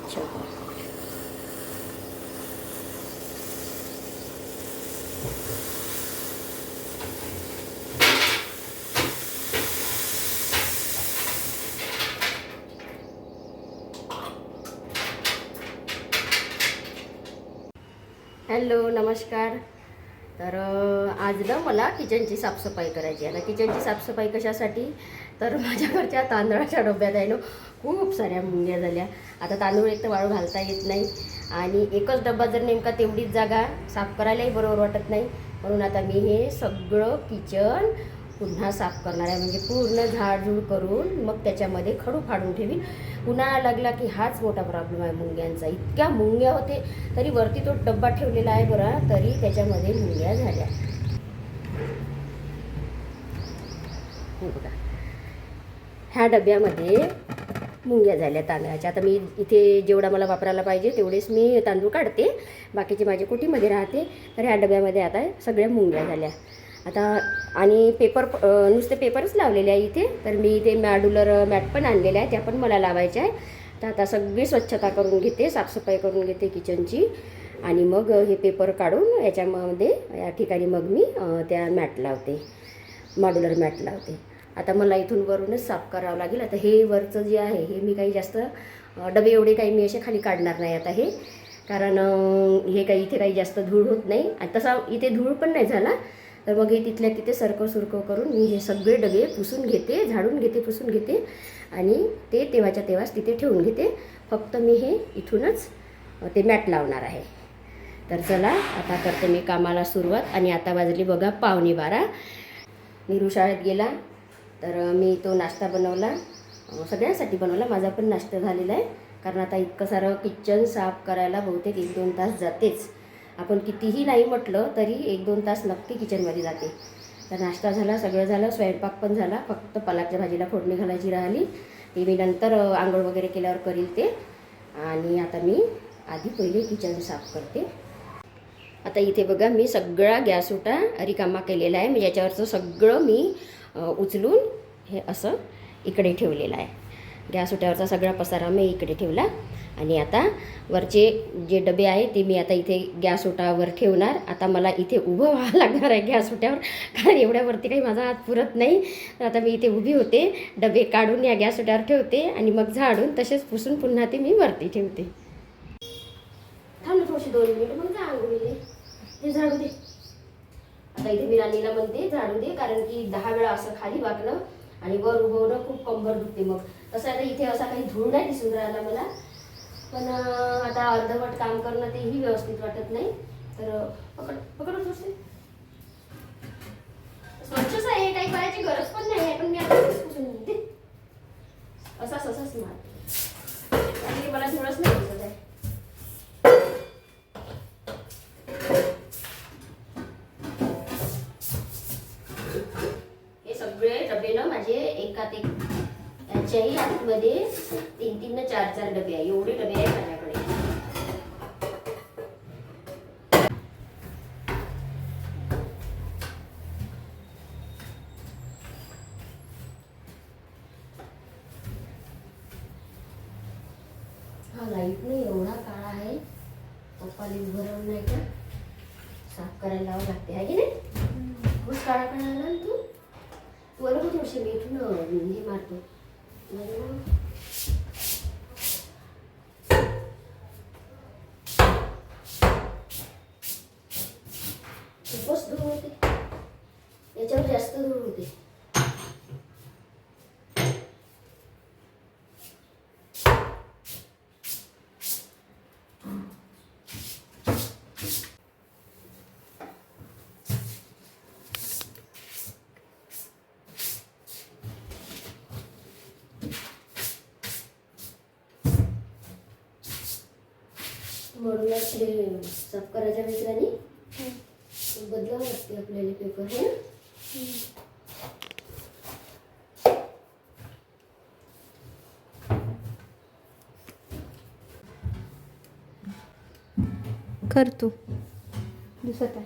स्वच्छ. हॅलो, नमस्कार. तर आज ना मला किचनची साफसफाई करायची आहे. आता किचनची साफसफाई कशासाठी, तर माझ्या घरच्या तांदळाच्या डब्यात आहे ना खूप साऱ्या मुंग्या झाल्या. आता तांदूळ एक तर वाळू घालता येत नाही आणि एकच डब्बा जर नेमका तेवढीच जागा साफ करायलाही बरोबर वाटत नाही. म्हणून आता मी हे सगळं किचन पुन्हा साफ करणार आहे. म्हणजे पूर्ण झाडझूड करून मग त्याच्यामध्ये खडू फाडून ठेवीन. उन्हाळा लागला की हाच मोठा प्रॉब्लेम आहे मुंग्यांचा. इतक्या मुंग्या होते, तरी वरती तो डब्बा ठेवलेला आहे बरा, तरी त्याच्यामध्ये मुंग्या झाल्या. हे बघा, ह्या डब्यामध्ये मुंग्या झाल्या तांदळाच्या. आता मी इथे जेवढा मला वापरायला पाहिजे तेवढेच मी तांदूळ काढते, बाकीचे माझे कुटीमध्ये राहते. तर ह्या डब्यामध्ये आता सगळ्या मुंग्या झाल्या. आता आणि पेपर, नुसते पेपरच लावलेले आहे इथे. तर मी इथे मॅड्युलर मॅट पण आणलेल्या आहे, त्या पण मला लावायच्या आहे. तर आता सगळी स्वच्छता करून घेते, साफसफाई करून घेते किचनची. आणि मग हे पेपर काढून याच्यामध्ये या ठिकाणी मग मी त्या मॅट लावते, मॉड्युलर मॅट लावते. आता मला इथून वरूनच साफ करावं लागेल. आता हे वरचं जे आहे हे मी काही जास्त डबे एवढे काही मी असे खाली काढणार नाही आता हे, कारण हे काही इथे काही जास्त धूळ होत नाही. आणि तसा इथे धूळ पण नाही झाला. तर मग हे तिथल्या तिथे सरकव सुरकव करून मी हे सगळे डबे पुसून घेते, झाडून घेते, पुसून घेते आणि ते तेव्हाच्या तेव्हाच तिथे ठेवून घेते. फक्त मी हे इथूनच ते मॅट लावणार आहे. तर चला आता करते मी कामाला सुरुवात. आणि आता वाजली बघा 11:45. नीरू शाळेत गेला, तर मी तो नाश्ता बनवला, सगळ्यांसाठी बनवला. माझा पण नाश्ता झालेला आहे, कारण आता इतकं सारं किचन साफ करायला बहुतेक 1-2 तास जातेच. आपण कितीही नाही म्हटलं तरी 1-2 तास नक्की किचनमध्ये जाते. तर नाश्ता झाला, सगळं झालं, स्वयंपाक पण झाला. फक्त पालकच्या भाजीला फोडणी घालायची राहिली, ती मी नंतर आंघोळ वगैरे केल्यावर करील ते. आणि आता मी आधी पहिले किचन साफ करते. आता इथे बघा मी सगळा गॅस ओटा रिकामा केलेला आहे. म्हणजे याच्यावरचं सगळं मी उचलून हे असं इकडे ठेवलेलं आहे. गॅस ओट्यावरचा सगळा पसारा मी इकडे ठेवला. आणि आता वरचे जे डबे आहे ते मी आता इथे गॅस ओटावर ठेवणार. आता मला इथे उभं व्हावं लागणार आहे गॅस ओट्यावर, कारण एवढ्यावरती काही माझा हात पुरत नाही. तर आता मी इथे उभी होते, डबे काढून या गॅस ओट्यावर ठेवते आणि मग झाडून तसेच पुसून पुन्हा ते मी वरती ठेवते. थांब थोडीशी 2 मिनिट, मग जा आंघोळीले, ते झाडू दे. आता इथे मी राणीला म्हणते झाडू दे, कारण की 10 वेळा असं खाली वाकणं आणि वर उभं होणं खूप कंबर दुखते. मग तसं आता इथे असा काही धूळ नाही दिसून राहिला मला, पण आता अर्धवट काम करणं तेही व्यवस्थित वाटत नाही. तर पकड थोडसे, स्वच्छच आहे, काही करायची गरज पण नाही आहे. पण मी आता पुसून घेते, असाच मारते आणि मला धूळच नाही दिसत आहे. हे सगळे डबे ना माझे एकात एक, याच्याही आतमध्ये 3-3 न 4-4 डबे आहे. एवढे डबे आहे माझ्याकडे. हा लाईट नाही एवढा काळा आहे, पप्पाला उभं राहून नाही का साफ करायला लावावं लागते, आहे की नाही? खूप काळा आला ना तू अलग थोडीशी मी इथून हे मारतो. खूपच धूळ होते, याच्यावर जास्त धूळ होते. म्हणून ते साफ करायच्या मित्रांनी बदलावं लागते आपल्याला पेपर, है ना? कर तू दिसत आहे.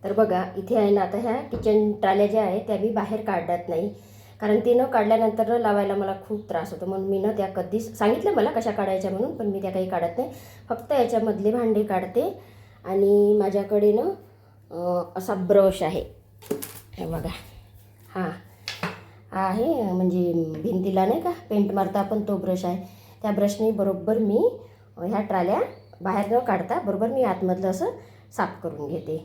तर बघा इथे आहे ना, आता ह्या किचन ट्राल्या ज्या आहे त्या मी बाहेर काढत नाही, कारण ते न काढल्यानंतर न लावायला मला खूप त्रास होतो. म्हणून मी त्या कधीच सांगितलं मला कशा काढायच्या म्हणून, पण मी त्या काही काढत नाही. फक्त याच्यामधले भांडे काढते. आणि माझ्याकडे ना असा ब्रश आहे, हे बघा. हा आहे, म्हणजे भिंतीला नाही का पेंट मारता आपण, तो ब्रश आहे. त्या ब्रशने बरोबर मी ह्या ट्राल्या बाहेर न काढता बरोबर मी आतमधलं असं साफ करून घेते.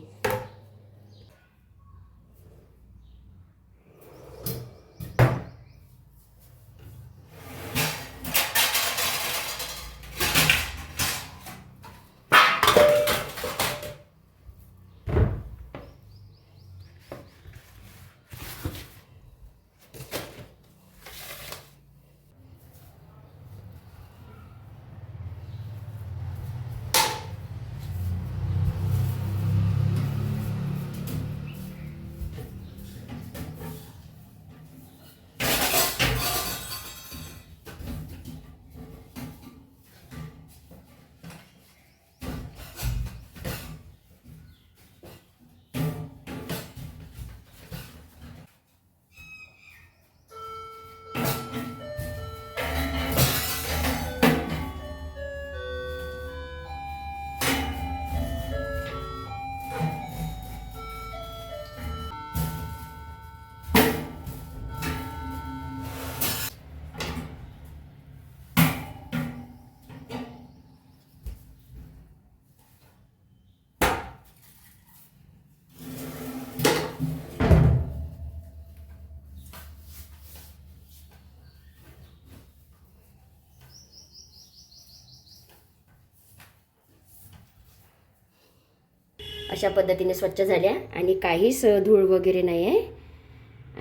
अशा पद्धतीने स्वच्छ झाल्या आणि काहीच धूळ वगैरे नाही आहे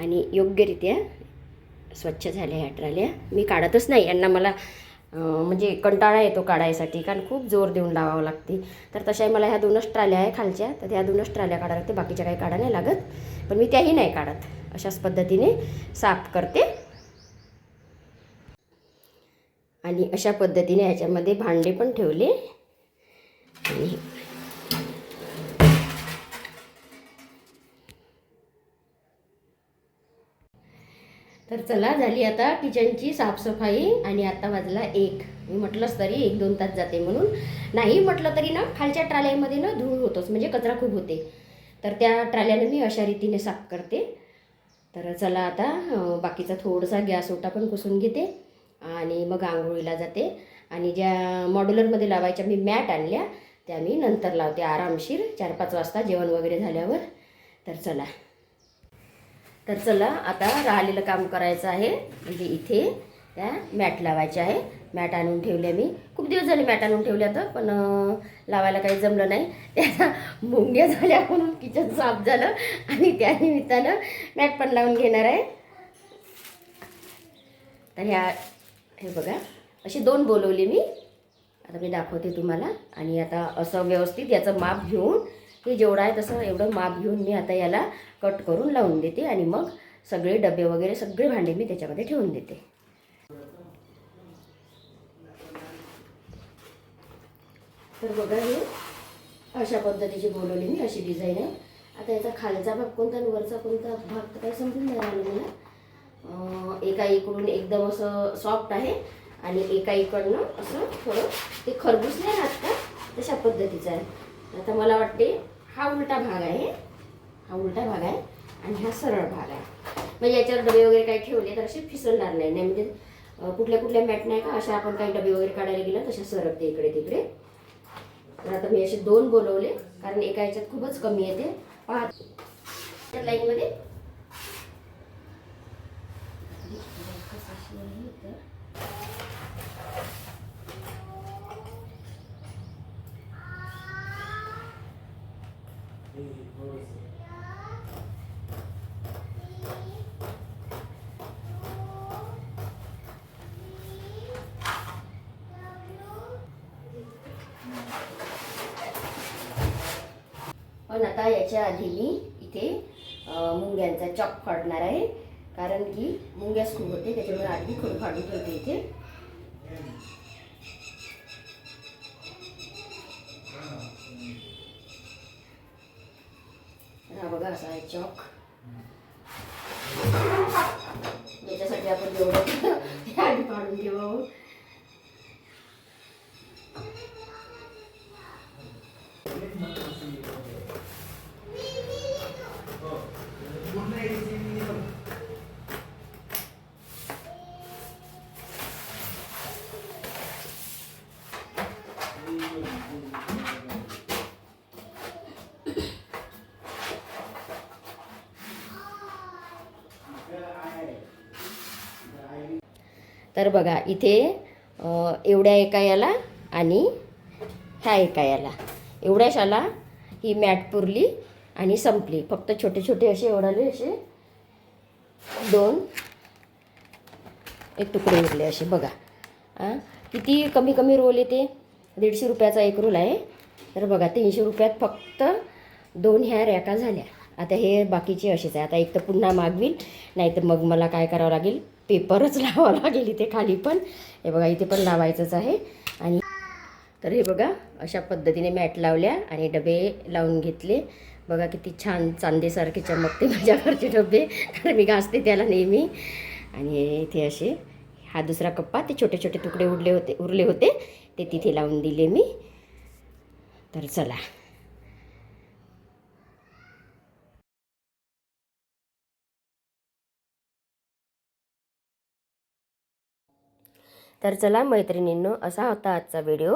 आणि योग्यरित्या स्वच्छ झाल्या ह्या ट्राल्या. मी काढतच नाही यांना, मला म्हणजे कंटाळा येतो काढायसाठी, कारण खूप जोर देऊन लावावं लागते. तर तशाही मला ह्या 2च ट्राल्या आहे खालच्या, तर ह्या 2च ट्राल्या काढायला लागते, बाकीच्या काही काढा नाही लागत. पण मी त्याही नाही काढत, अशाच पद्धतीने साफ करते. आणि अशा पद्धतीने ह्याच्यामध्ये भांडे पण ठेवले. आणि तर चला, झाली आता किचनची साफसफाई. आणि आता वाजला 1. मी म्हटलंच तरी 1-2 तास जाते म्हणून. नाही म्हटलं तरी ना खालच्या ट्राल्यामध्ये ना धूळ होतोच, म्हणजे कचरा खूप होते. तर त्या ट्राल्यानं मी अशा रीतीने साफ करते. तर चला आता बाकीचा थोडासा गॅस ओटा पण पुसून घेते आणि मग आंघोळीला जाते. आणि ज्या मॉड्युलरमध्ये लावायच्या मी मॅट आणल्या, त्या मी नंतर लावते आरामशीर 4-5 वाजता जेवण वगैरे झाल्यावर. तर चला आता राहिलेलं काम करायचं आहे, म्हणजे इथे त्या मॅट लावायच्या आहे. मॅट आणून ठेवल्या मी, खूप दिवस झाले मॅट आणून ठेवल्या, तर पण लावायला काही जमलं नाही. त्याचा मुंग्या झाल्या म्हणून किचन साफ झालं आणि त्या निमित्तानं मॅट पण लावून घेणार आहे. तर हे बघा, अशी 2 बोलवली मी, आता मी दाखवते तुम्हाला. आणि आता असं व्यवस्थित याचं माप घेऊन, हे जेवढं आहे तसं एवढं माप घेऊन मी आता याला कट करून लावून देते. आणि मग सगळे डबे वगैरे सगळे भांडे मी त्याच्यामध्ये ठेवून देते. तर बघा, हे अशा पद्धतीची बोलवली मी, अशी डिझाईन आहे. आता याचा खालचा भाग कोणता आणि वरचा कोणता भाग तर काही समजून नाही राहिलं मला. एका इकडून एकदम असं सॉफ्ट आहे आणि एका इकडनं असं थोडं ते खरबूस नाही राहत का, तशा पद्धतीचं आहे. आता मला वाटते हा उलटा भाग आहे, हा उलटा भाग आहे आणि हा सरळ भाग आहे. म्हणजे याच्यावर डबे वगैरे काही ठेवले तर असे फिसलणार नाही. म्हणजे कुठल्या मॅट नाही का, अशा आपण काही डबे वगैरे काढायला गेलं तशा सरकते इकडे तिकडे. तर आता मी असे 2 बोलवले, कारण एका याच्यात खूपच कमी येते. पहा लाईनमध्ये पण आता याच्या आधी मी इथे मुंग्यांचा चॉक फाडणार आहे, कारण की मुंग्याच खूप होते, त्याच्यामुळे आधी खडू फाडून ठेवते इथे. हा बघा असा आहे चॉक. याच्यासाठी आपण जेवढं आधी पाडून ठेवावं. तर बघा इथे एवढ्या एका याला आणि ह्या एका याला एवढ्याशाला ही मॅट पुरली आणि संपली. फक्त छोटे छोटे असे एवढाले असे 2 एक तुकडे उरले असे बघा. किती कमी कमी रोल येते. 150 रुपयाचा एक रोल आहे. तर बघा 300 रुपयात फक्त 2 ह्या रॅका झाल्या. आता हे बाकीचे असेच आहे. आता एक तर पुन्हा मागवील, नाही तर मग मला काय करावं लागेल, पेपरच लावावं लागेल इथे खाली पण. हे बघा इथे पण लावायचंच आहे. आणि तर हे बघा अशा पद्धतीने मॅट लावल्या आणि डबे लावून घेतले. बघा किती छान चांदीसारखे चमकते माझ्या घरचे डबे, कारण मी घासते त्याला नेहमी. आणि इथे असे हा दुसरा कप्पा, ते छोटे छोटे तुकडे उरले होते ते तिथे लावून दिले मी. तर चला, तर चला मैत्रिणींनो, असा होता आजचा व्हिडिओ.